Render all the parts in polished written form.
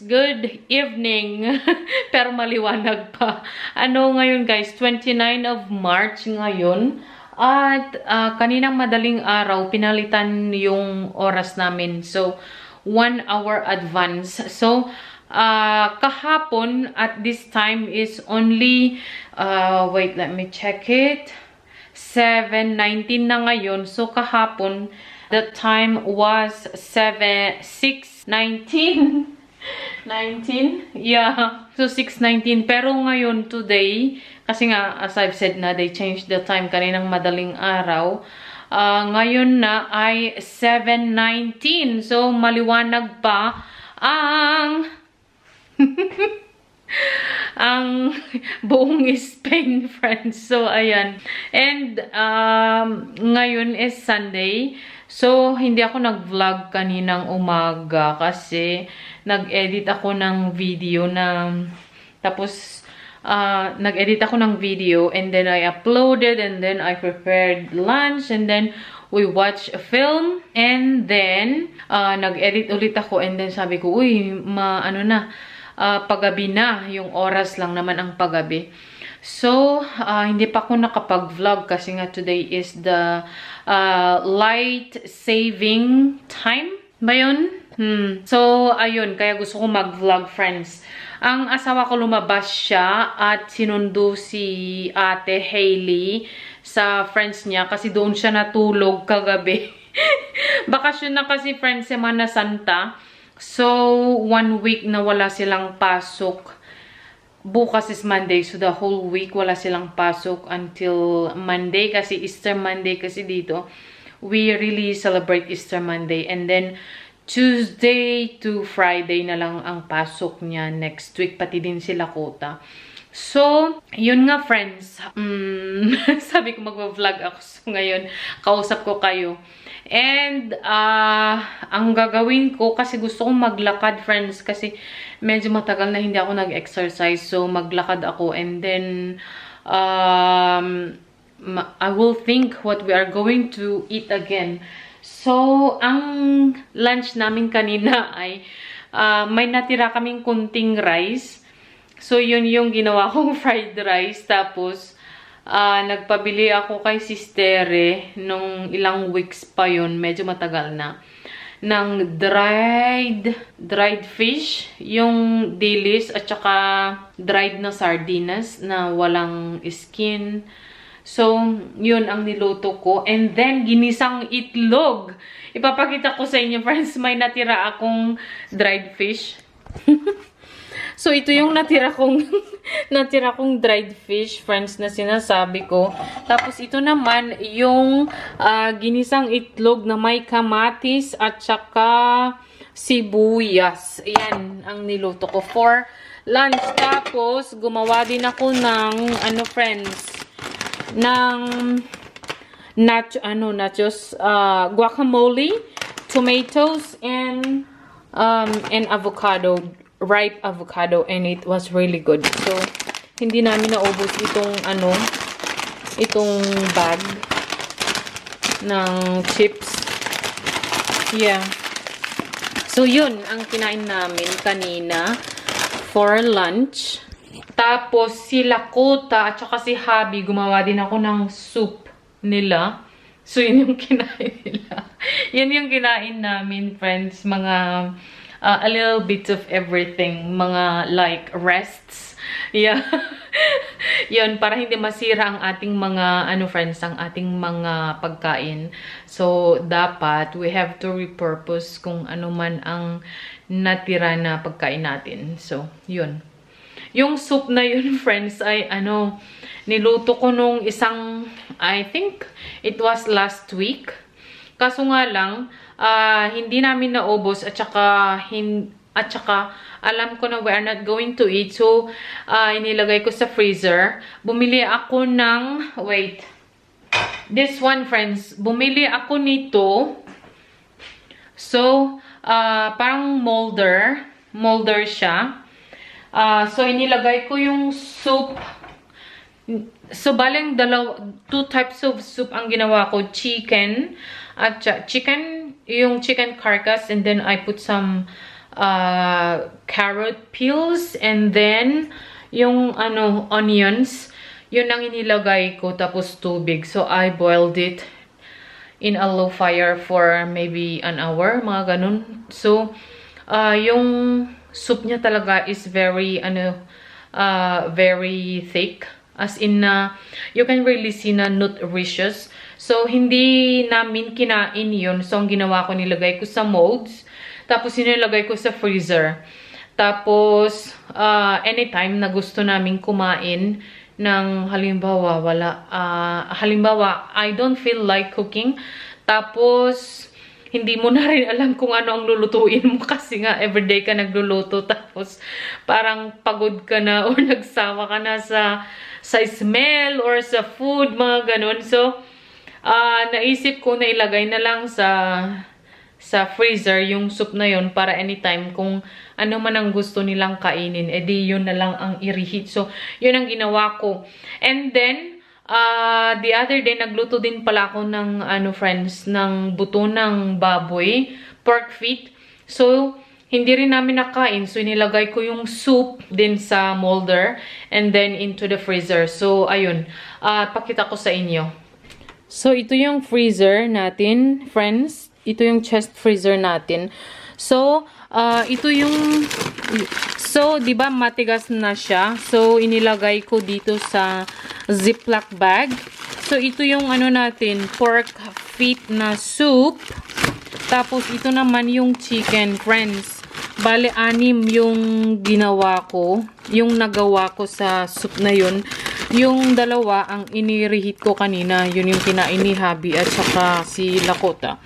good evening. Pero maliwanag pa. Ano ngayon guys, 29 of March ngayon. At kaninang madaling araw, pinalitan yung oras namin. So, 1 hour advance. So, kahapon at this time is only, wait, let me check it. 7:19 na ngayon. So, kahapon, the time was 6:19. 19? Yeah. So, 6:19. Pero ngayon, today, kasi nga, as I've said na, they changed the time kaninang madaling araw. Ngayon na ay 7:19. So, maliwanag pa ang ang buong Spain, friends. So, ayan. And, ngayon is Sunday. So, hindi ako nag-vlog kaninang umaga kasi nag-edit ako ng video na tapos, nag-edit ako ng video and then I uploaded and then I prepared lunch and then we watched a film and then nag-edit ulit ako and then sabi ko, uy, paggabi na, yung oras lang naman ang paggabi. So, hindi pa ako nakapag-vlog kasi nga today is the light saving time ba yun? So, ayun, kaya gusto ko mag-vlog, friends. Ang asawa ko lumabas siya at sinundo si Ate Hailey sa friends niya kasi doon siya natulog kagabi. Bakasyon na kasi, friends, Semana Santa. So, 1 week na wala silang pasok. Bukas is Monday. So, the whole week wala silang pasok until Monday. Kasi Easter Monday kasi dito. We really celebrate Easter Monday. And then, Tuesday to Friday na lang ang pasok niya next week. Pati din sila Kota. So, yun nga, friends. Sabi ko mag-vlog ako. So, ngayon, kausap ko kayo. And, ang gagawin ko, kasi gusto kong maglakad, friends, kasi medyo matagal na hindi ako nag-exercise. So, maglakad ako. And then, I will think what we are going to eat again. So, ang lunch namin kanina ay, may natira kaming kunting rice. So, yun yung ginawa kong fried rice. Tapos, nagpabili ako kay Sistere nung ilang weeks pa yun, medyo matagal na, ng dried fish, yung dilis, at saka dried na sardinas na walang skin. So, yun ang niluto ko. And then, ginisang itlog. Ipapakita ko sa inyo, friends, may natira akong dried fish. So, ito yung natira kong dried fish, friends, na sinasabi ko. Tapos, ito naman yung ginisang itlog na may kamatis at saka sibuyas. Ayan ang niluto ko for lunch. Tapos, gumawa din ako ng, friends, ng nachos, guacamole, tomatoes, and avocado. Ripe avocado, and it was really good. So, hindi namin naubos itong bag ng chips. Yeah. So, yun ang kinain namin kanina for lunch. Tapos, sila Kota at saka si Habi, gumawa din ako ng soup nila. So, yun yung kinain nila. Yan yung kinain namin, friends. Mga a little bit of everything. Mga like rests. Yeah. Yun, para hindi masira ang ating mga, friends, ang ating mga pagkain. So, dapat we have to repurpose kung ano man ang natira na pagkain natin. So, yun. Yung soup na yun, friends, ay niluto ko nung I think it was last week. Kaso nga lang, hindi namin naubos at saka alam ko na we are not going to eat. So, inilagay ko sa freezer. Bumili ako ng, wait, this one, friends, bumili ako nito. So, parang molder siya. So, inilagay ko yung soup. So, baling two types of soup ang ginawa ko. Chicken, yung chicken carcass, and then I put some carrot peels, and then yung onions, yun ang inilagay ko, tapos tubig. So I boiled it in a low fire for maybe an hour, mga ganun. So yung soup niya talaga is very very thick, as in you can really see na nutritious. So hindi namin kinain yun. So ang ginawa ko, nilagay ko sa molds, tapos inilagay ko sa freezer. Tapos anytime na gusto namin kumain ng halimbawa halimbawa I don't feel like cooking, tapos hindi mo na rin alam kung ano ang lulutuin mo kasi nga everyday ka nagluluto, tapos parang pagod ka na or nagsawa ka na sa smell or sa food, mga ganun. So naisip ko na ilagay na lang sa freezer yung soup na yun, para anytime kung ano man ang gusto nilang kainin, edi yun na lang ang i-reheat. So yun ang ginawa ko. And then the other day, nagluto din pala ako ng friends, ng buto ng baboy, pork feet. So hindi rin namin nakain. So inilagay ko yung soup din sa molder and then into the freezer. So ayun, pakita ko sa inyo. So ito yung freezer natin, friends. Ito yung chest freezer natin. So ito yung, so di ba matigas na siya. So inilagay ko dito sa Ziploc bag. So ito yung natin, pork feet na soup. Tapos ito naman yung chicken, friends. Bale, 6 yung ginawa ko, yung nagawa ko sa soup na yun. Yung 2 ang inireheat ko kanina, yun yung kinain ni Habi at saka si Lakota.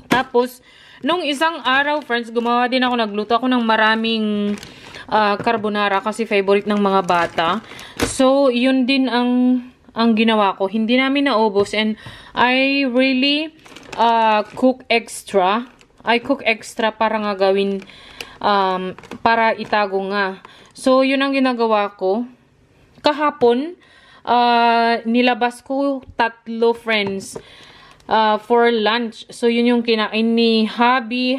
Tapos nung isang araw, friends, gumawa din ako, nagluto ako ng maraming carbonara kasi favorite ng mga bata. So yun din ang ginawa ko. Hindi namin naubos, and I really cook extra. I cook extra para nga gawin, para itago nga. So yun ang ginagawa ko. Kahapon nilabas ko 3, friends, for lunch. So yun yung kinain ni Habi,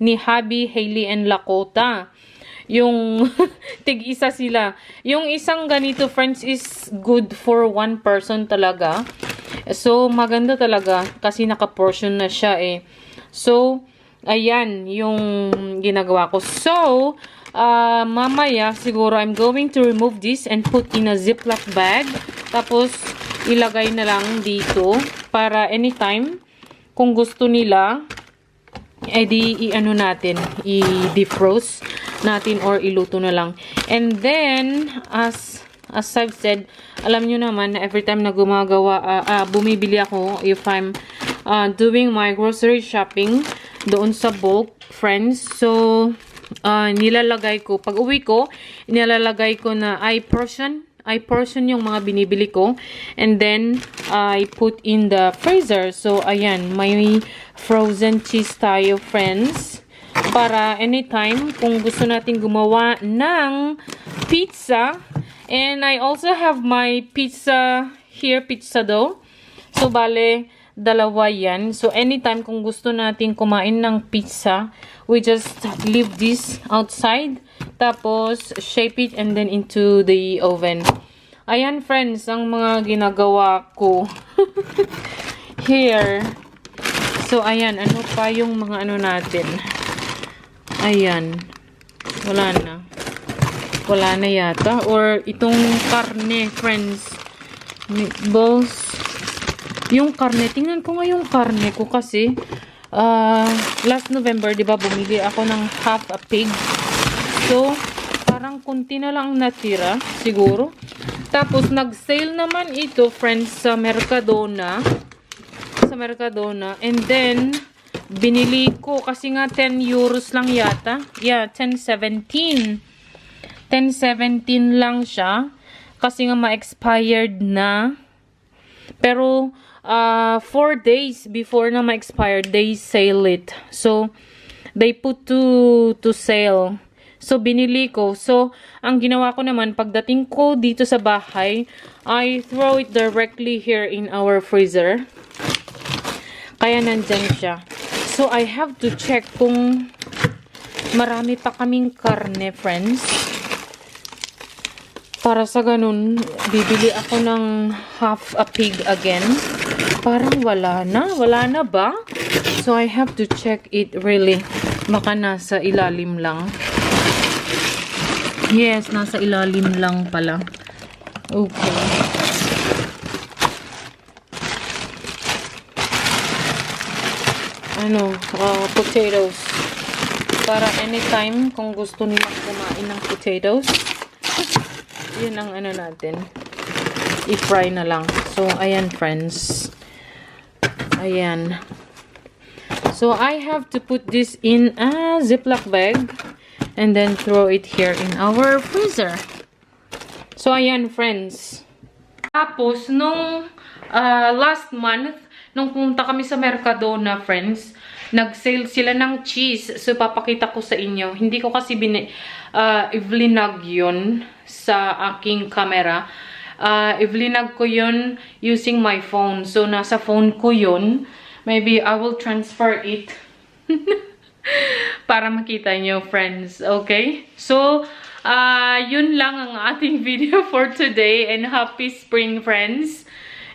Hailey, and Lakota. Yung tig-isa sila. Yung isang ganito, friends, is good for 1 person talaga. So maganda talaga kasi naka-portion na siya eh. So ayan yung ginagawa ko. So mamaya siguro I'm going to remove this and put in a Ziploc bag. Tapos ilagay na lang dito para anytime kung gusto nila, edi natin, i-defrost natin or iluto na lang. And then as I've said, alam nyo naman na every time na bumibili ako, if I'm doing my grocery shopping doon sa bulk, friends. So nilalagay ko, pag uwi ko, nilalagay ko na I portion yung mga binibili ko, and then I put in the freezer. So ayan, may frozen cheese tayo, friends, para anytime kung gusto natin gumawa ng pizza. And I also have my pizza here, pizza dough. So bale 2 yan. So anytime kung gusto natin kumain ng pizza, we just leave this outside, tapos shape it and then into the oven. Ayan, friends, ang mga ginagawa ko here. So ayan, ano pa yung mga natin. Ayan, wala na yata. Or itong karne, friends, meatballs. Yung karne, tingnan ko nga yung karne ko kasi last November, di ba, bumili ako ng half a pig. So parang kunti na lang natira siguro. Tapos nag-sale naman ito, friends, sa Mercadona. And then binili ko kasi nga 10 euros lang yata. Yeah, 10.17 lang siya kasi nga ma-expired na. Pero 4 days before na ma-expired, they sell it. So they put to sale. So binili ko. So ang ginawa ko naman, pagdating ko dito sa bahay, I throw it directly here in our freezer. Kaya nandyan siya. So, I have to check kung marami pa kaming karne, friends. Para sa ganun, bibili ako ng half a pig again. Parang wala na. Wala na ba? So, I have to check it really. Baka nasa ilalim lang. Yes, nasa ilalim lang pala. Okay. Potatoes. Para anytime, kung gusto nilang kumain ng potatoes, yun ang natin. I-fry na lang. So, ayan, friends. Ayan. So, I have to put this in a Ziploc bag and then throw it here in our freezer. So, ayan, friends. Tapos, nung last month, nung pumunta kami sa Mercadona, friends, nag-sale sila ng cheese. So, papakita ko sa inyo. Hindi ko kasi i-vlog yun sa aking camera. I-vlog ko yun using my phone. So, nasa phone ko yun. Maybe I will transfer it. Para makita nyo, friends. Okay? So, yun lang ang ating video for today. And happy spring, friends.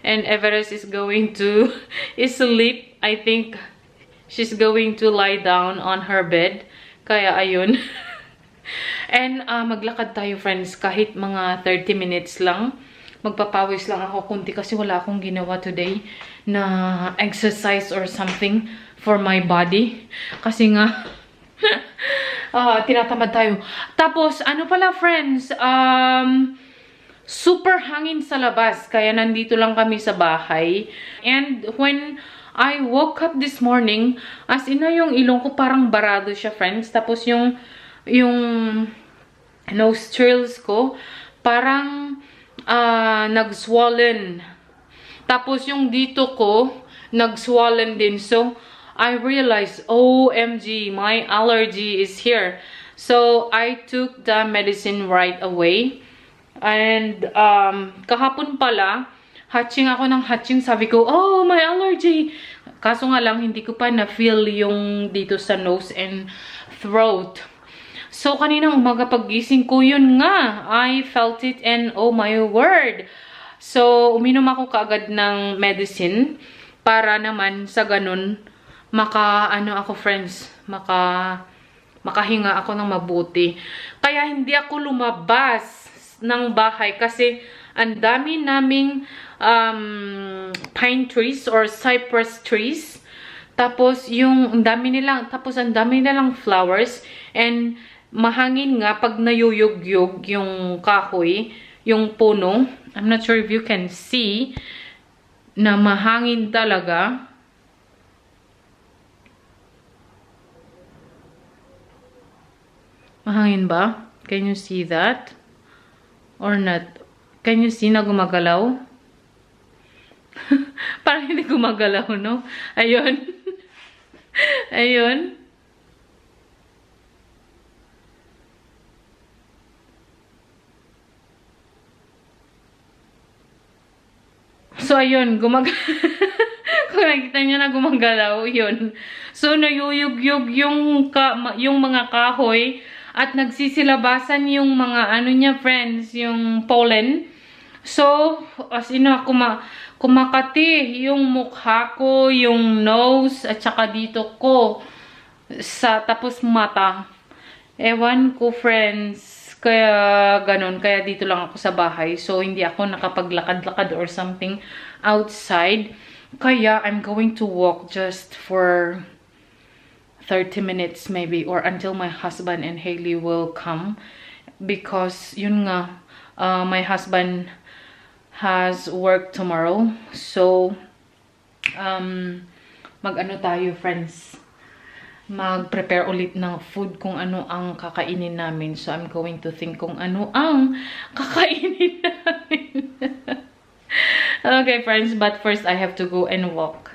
And Everest is going to sleep. I think she's going to lie down on her bed. Kaya, ayun. And, maglakad tayo, friends. Kahit mga 30 minutes lang. Magpapawis lang ako kunti kasi wala akong ginawa today na exercise or something for my body. Kasi nga, tinatamad tayo. Tapos, ano pala, friends, super hangin sa labas. Kaya nandito lang kami sa bahay. And when I woke up this morning, as in na yung ilong ko parang barado siya, friends. Tapos yung nostrils ko parang nag-swollen. Tapos yung dito ko nag-swollen din. So, I realized, OMG, my allergy is here. So, I took the medicine right away. And, kahapon pala, hatching ako ng hatching. Sabi ko, oh, my allergy. Kaso nga lang, hindi ko pa na-feel yung dito sa nose and throat. So, kaninang umaga paggising ko, yun nga. I felt it and oh my word. So, uminom ako kaagad ng medicine para naman sa ganun, makahinga ako ng mabuti. Kaya hindi ako lumabas ng bahay kasi ang dami naming pine trees or cypress trees. Tapos, ang dami nilang flowers and mahangin nga pag nayuyugyug yung kahoy, yung puno. I'm not sure if you can see na mahangin talaga. Mahangin ba? Can you see that? Or not? Can you see na gumagalaw? Parang hindi gumagalaw, no? Ayun. Ayun. So, ayun, kung nakikita nyo na gumagalaw, yun. So, nayuyugyug yung mga kahoy at nagsisilabasan yung mga, niya, friends, yung pollen. So, as in, kumakati yung mukha ko, yung nose, at saka dito ko, tapos mata. Ewan ko, friends. Kaya ganun, kaya dito lang ako sa bahay. So, hindi ako nakapaglakad-lakad or something outside. Kaya, I'm going to walk just for 30 minutes maybe or until my husband and Hailey will come. Because, yun nga, my husband has work tomorrow. So, mag-ano tayo, friends? Mag-prepare ulit ng food kung ano ang kakainin namin. So, I'm going to think kung ano ang kakainin namin. Okay, friends. But first, I have to go and walk.